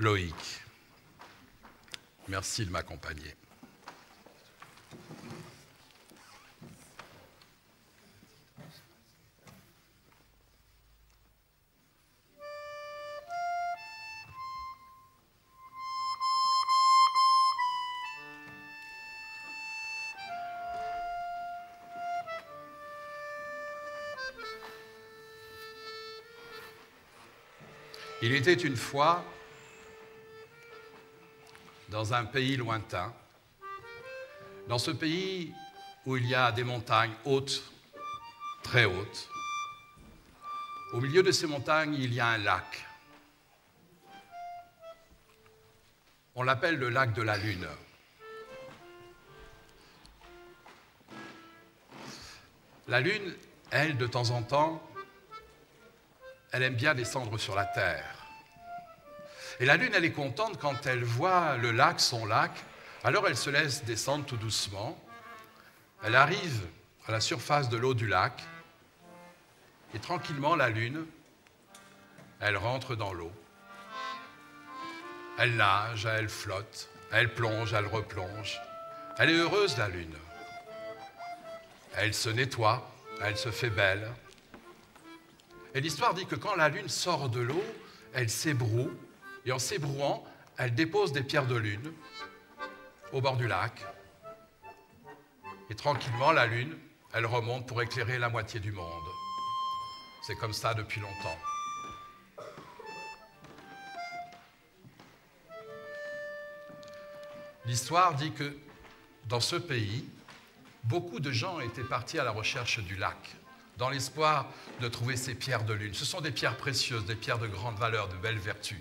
Loïc. Merci de m'accompagner. Il était une fois, dans un pays lointain, dans ce pays où il y a des montagnes hautes, très hautes. Au milieu de ces montagnes, il y a un lac. On l'appelle le lac de la Lune. La Lune, elle, de temps en temps, elle aime bien descendre sur la Terre. Et la Lune, elle est contente quand elle voit le lac, son lac, alors elle se laisse descendre tout doucement. Elle arrive à la surface de l'eau du lac, et tranquillement, la Lune, elle rentre dans l'eau. Elle nage, elle flotte, elle plonge, elle replonge. Elle est heureuse, la Lune. Elle se nettoie, elle se fait belle. Et l'histoire dit que quand la Lune sort de l'eau, elle s'ébroue, et en s'ébrouant, elle dépose des pierres de lune au bord du lac. Et tranquillement, la Lune, elle remonte pour éclairer la moitié du monde. C'est comme ça depuis longtemps. L'histoire dit que dans ce pays, beaucoup de gens étaient partis à la recherche du lac, dans l'espoir de trouver ces pierres de lune. Ce sont des pierres précieuses, des pierres de grande valeur, de belles vertus.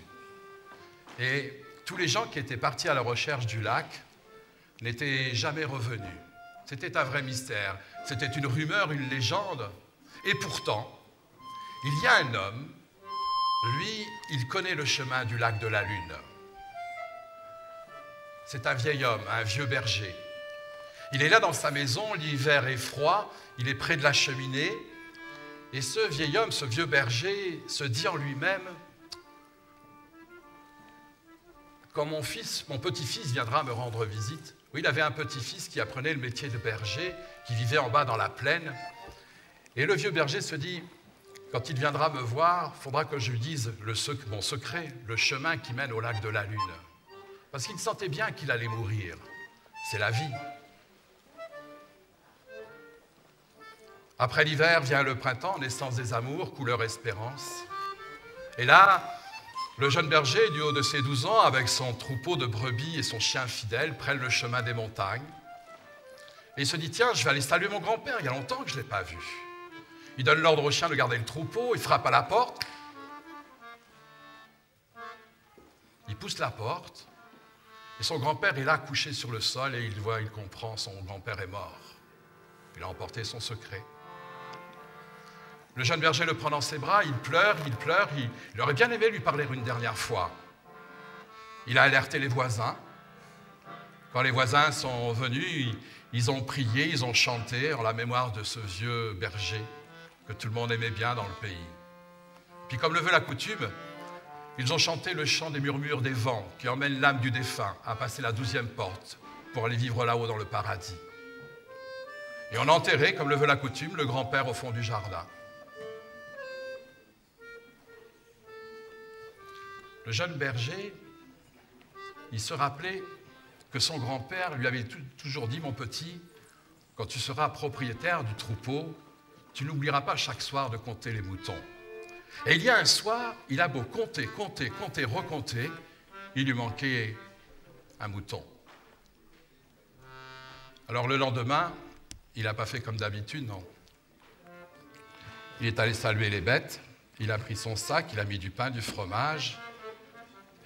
Et tous les gens qui étaient partis à la recherche du lac n'étaient jamais revenus. C'était un vrai mystère, c'était une rumeur, une légende. Et pourtant, il y a un homme, lui, il connaît le chemin du lac de la Lune. C'est un vieil homme, un vieux berger. Il est là dans sa maison, l'hiver est froid, il est près de la cheminée. Et ce vieil homme, ce vieux berger, se dit en lui-même, quand mon petit-fils viendra me rendre visite, oui, il avait un petit-fils qui apprenait le métier de berger, qui vivait en bas dans la plaine. Et le vieux berger se dit, quand il viendra me voir, il faudra que je lui dise mon secret, le chemin qui mène au lac de la Lune. Parce qu'il sentait bien qu'il allait mourir. C'est la vie. Après l'hiver vient le printemps, naissance des amours, couleur espérance. Et là, le jeune berger, du haut de ses 12 ans, avec son troupeau de brebis et son chien fidèle, prennent le chemin des montagnes. Et il se dit, tiens, je vais aller saluer mon grand-père, il y a longtemps que je ne l'ai pas vu. Il donne l'ordre au chien de garder le troupeau, il frappe à la porte. Il pousse la porte, et son grand-père est là, couché sur le sol, et il comprend, son grand-père est mort. Il a emporté son secret. Le jeune berger le prend dans ses bras, il pleure, il aurait bien aimé lui parler une dernière fois. Il a alerté les voisins. Quand les voisins sont venus, ils ont prié, ils ont chanté en la mémoire de ce vieux berger que tout le monde aimait bien dans le pays. Puis comme le veut la coutume, ils ont chanté le chant des murmures des vents qui emmènent l'âme du défunt à passer la 12e porte pour aller vivre là-haut dans le paradis. Et on a enterré, comme le veut la coutume, le grand-père au fond du jardin. Le jeune berger, il se rappelait que son grand-père lui avait toujours dit, mon petit, quand tu seras propriétaire du troupeau, tu n'oublieras pas chaque soir de compter les moutons. Et il y a un soir, il a beau compter, recompter, il lui manquait un mouton. Alors le lendemain, il n'a pas fait comme d'habitude, non. Il est allé saluer les bêtes, il a pris son sac, il a mis du pain, du fromage,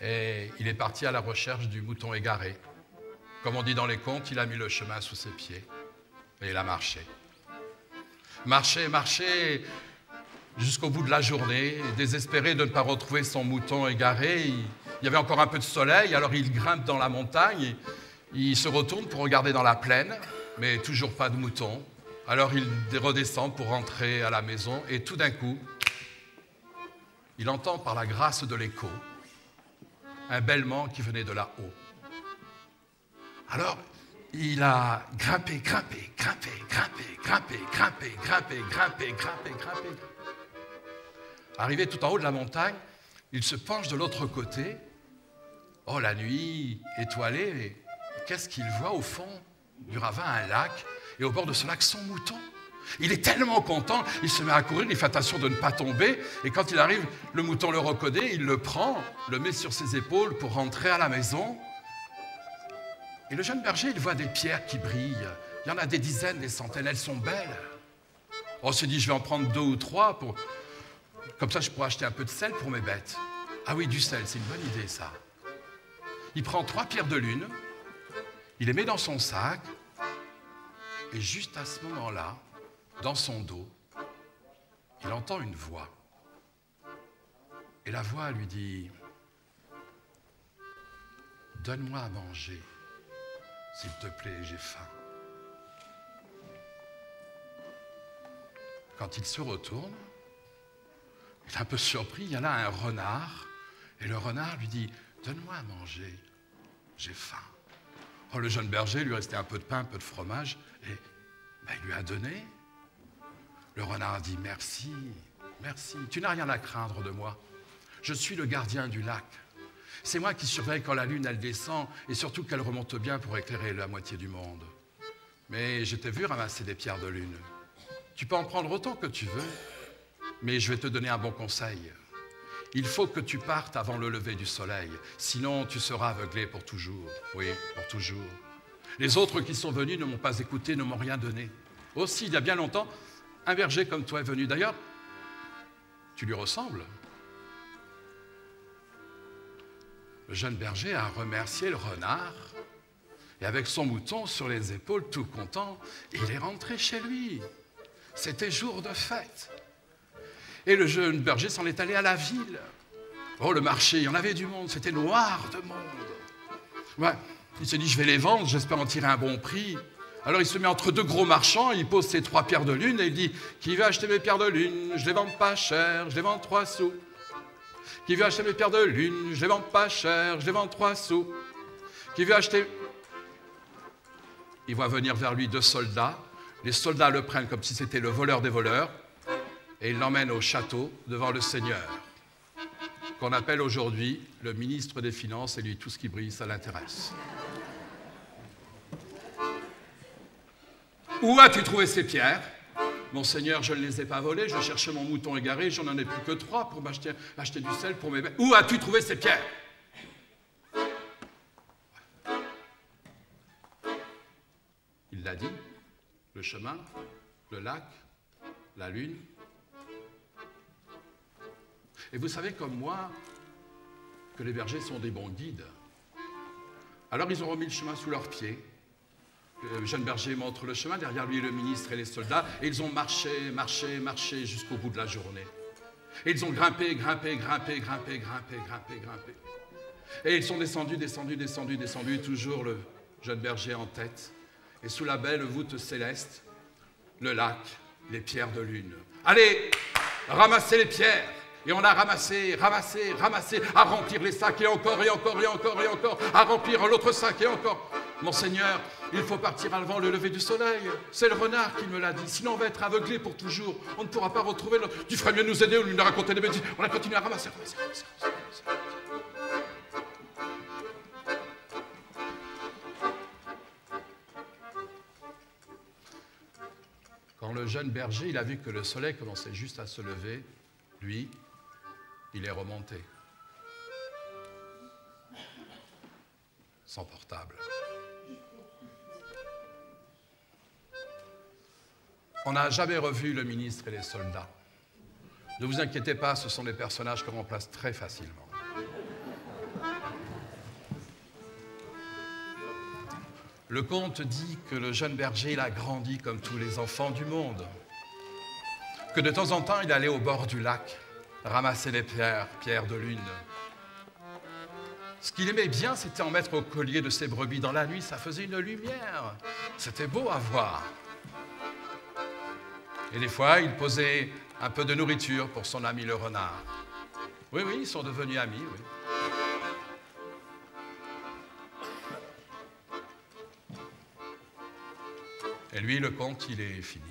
et il est parti à la recherche du mouton égaré. Comme on dit dans les contes, il a mis le chemin sous ses pieds, et il a marché. Marché, jusqu'au bout de la journée, désespéré de ne pas retrouver son mouton égaré. Il y avait encore un peu de soleil, alors il grimpe dans la montagne, il se retourne pour regarder dans la plaine, mais toujours pas de mouton. Alors il redescend pour rentrer à la maison, et tout d'un coup, il entend par la grâce de l'écho un bêlement qui venait de là-haut. Alors, il a grimpé. Arrivé tout en haut de la montagne, il se penche de l'autre côté. Oh, la nuit étoilée, qu'est-ce qu'il voit au fond du ravin? Un lac, et au bord de ce lac, son mouton. Il est tellement content, il se met à courir, il fait attention de ne pas tomber, et quand il arrive, le mouton le reconnaît, il le prend, le met sur ses épaules pour rentrer à la maison. Et le jeune berger, il voit des pierres qui brillent. Il y en a des dizaines, des centaines, elles sont belles. On se dit, je vais en prendre 2 ou 3, comme ça je pourrai acheter un peu de sel pour mes bêtes. Ah oui, du sel, c'est une bonne idée ça. Il prend 3 pierres de lune, il les met dans son sac, et juste à ce moment-là, dans son dos, il entend une voix. Et la voix lui dit, « Donne-moi à manger, s'il te plaît, j'ai faim. » Quand il se retourne, il est un peu surpris, il y a là un renard, et le renard lui dit, « Donne-moi à manger, j'ai faim. » Oh, le jeune berger, lui restait un peu de pain, un peu de fromage, et il lui a donné. Le renard dit, « Merci, merci, tu n'as rien à craindre de moi. Je suis le gardien du lac. C'est moi qui surveille quand la lune, elle descend, et surtout qu'elle remonte bien pour éclairer la moitié du monde. Mais je t'ai vu ramasser des pierres de lune. Tu peux en prendre autant que tu veux, mais je vais te donner un bon conseil. Il faut que tu partes avant le lever du soleil, sinon tu seras aveuglé pour toujours. Oui, pour toujours. Les autres qui sont venus ne m'ont pas écouté, ne m'ont rien donné. Aussi, il y a bien longtemps, un berger comme toi est venu. D'ailleurs, tu lui ressembles. Le jeune berger a remercié le renard, et avec son mouton sur les épaules, tout content, il est rentré chez lui. C'était jour de fête. Et le jeune berger s'en est allé à la ville. Oh, le marché, il y en avait du monde, c'était noir de monde. Ouais, il s'est dit, je vais les vendre, j'espère en tirer un bon prix. Alors il se met entre 2 gros marchands, il pose ses 3 pierres de lune et il dit, qui veut acheter mes pierres de lune? Je les vends pas cher, je les vends 3 sous. Qui veut acheter mes pierres de lune? Je les vends pas cher, je les vends 3 sous. Qui veut acheter... Il voit venir vers lui 2 soldats. Les soldats le prennent comme si c'était le voleur des voleurs et ils l'emmènent au château devant le Seigneur, qu'on appelle aujourd'hui le ministre des Finances, et lui, tout ce qui brille, ça l'intéresse. Où as-tu trouvé ces pierres? Monseigneur, je ne les ai pas volées, je cherchais mon mouton égaré, j'en en ai plus que 3 pour acheter du sel pour mes bêtes. Où as-tu trouvé ces pierres? Il l'a dit, le chemin, le lac, la lune. Et vous savez comme moi que les bergers sont des bons guides. Alors ils ont remis le chemin sous leurs pieds. Le jeune berger montre le chemin, derrière lui le ministre et les soldats, et ils ont marché jusqu'au bout de la journée. Et ils ont grimpé. Et ils sont descendus, toujours le jeune berger en tête. Et sous la belle voûte céleste, le lac, les pierres de lune. Allez, ramassez les pierres! Et on a ramassé, à remplir les sacs, et encore, à remplir l'autre sac, et encore. Monseigneur, il faut partir avant le lever du soleil. C'est le renard qui me l'a dit. Sinon, on va être aveuglé pour toujours. On ne pourra pas retrouver notre... Tu ferais mieux de nous aider au lieu de raconter des bêtises. On a continué à ramasser. Quand le jeune berger, il a vu que le soleil commençait juste à se lever, lui, il est remonté. Sans portable. On n'a jamais revu le ministre et les soldats. Ne vous inquiétez pas, ce sont des personnages qu'on remplace très facilement. Le conte dit que le jeune berger, il a grandi comme tous les enfants du monde. Que de temps en temps, il allait au bord du lac, ramasser les pierres de lune. Ce qu'il aimait bien, c'était en mettre au collier de ses brebis dans la nuit. Ça faisait une lumière. C'était beau à voir. Et des fois, il posait un peu de nourriture pour son ami le renard. Oui, ils sont devenus amis, oui. Et lui, le conte, il est fini.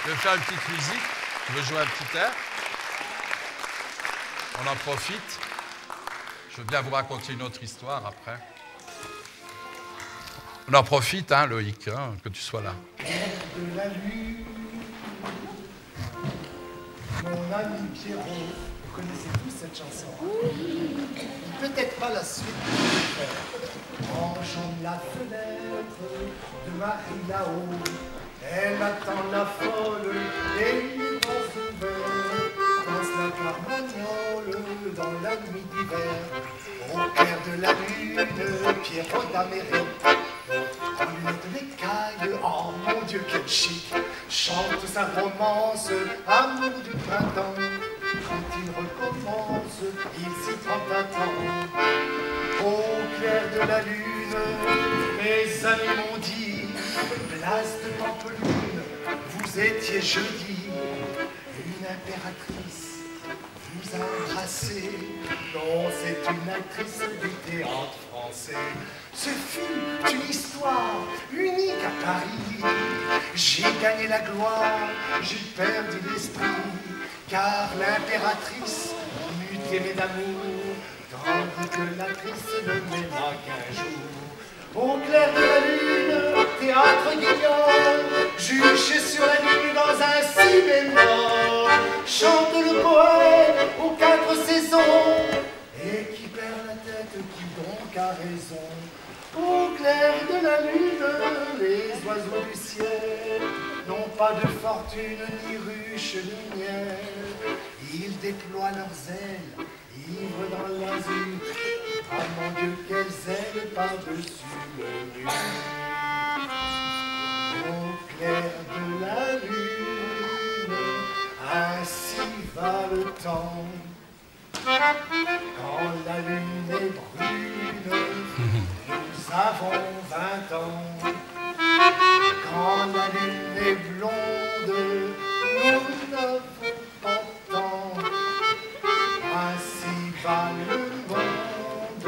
Je vais faire une petite musique. Je veux jouer un petit air. On en profite. Je veux bien vous raconter une autre histoire après. On en profite, hein, Loïc, hein, que tu sois là. De la lune, mon ami Pierrot, vous connaissez tous cette chanson. Peut-être pas la suite. Branchant la fenêtre de Marie là-haut, elle attend la folle et les bras ouverts. Danse la carmagnole dans la nuit d'hiver. Au clair de la lune, Pierrot d'Amérique, en lunettes d'écaille, oh mon Dieu quel chic, chante sa romance, amour du printemps. Quand il recommence, il s'y prend un temps. Au clair de la lune, mes amis m'ont dit, place de Pampelune, vous étiez jeudi. Une impératrice vous a embrassé. Non, c'est une actrice du théâtre français. Ce fut une histoire unique à Paris. J'ai gagné la gloire, j'ai perdu l'esprit, car l'impératrice m'eût aimé d'amour, tandis que l'actrice ne m'aima qu'un jour. Au clair de la lune, théâtre Guignol, juché sur la lune dans un si bémol, chante le poète aux 4 saisons, et qui perd la tête, qui donc a raison. Au clair de la lune, les oiseaux du ciel n'ont pas de fortune, ni ruche, ni miel. Ils déploient leurs ailes, ivres dans l'azur. Ah mon Dieu, quelles ailes par-dessus le mur. Au clair de la lune, ainsi va le temps. Quand la lune est brune, nous avons 20 ans. Quand la lune est blonde, nous n'avons pas de temps. Ainsi va le monde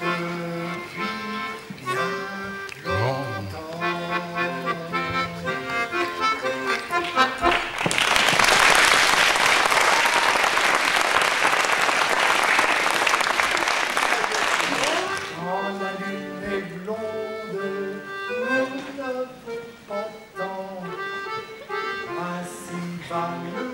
depuis bien longtemps. Quand la lune est blonde, nous n'avons pas de temps. Ainsi va le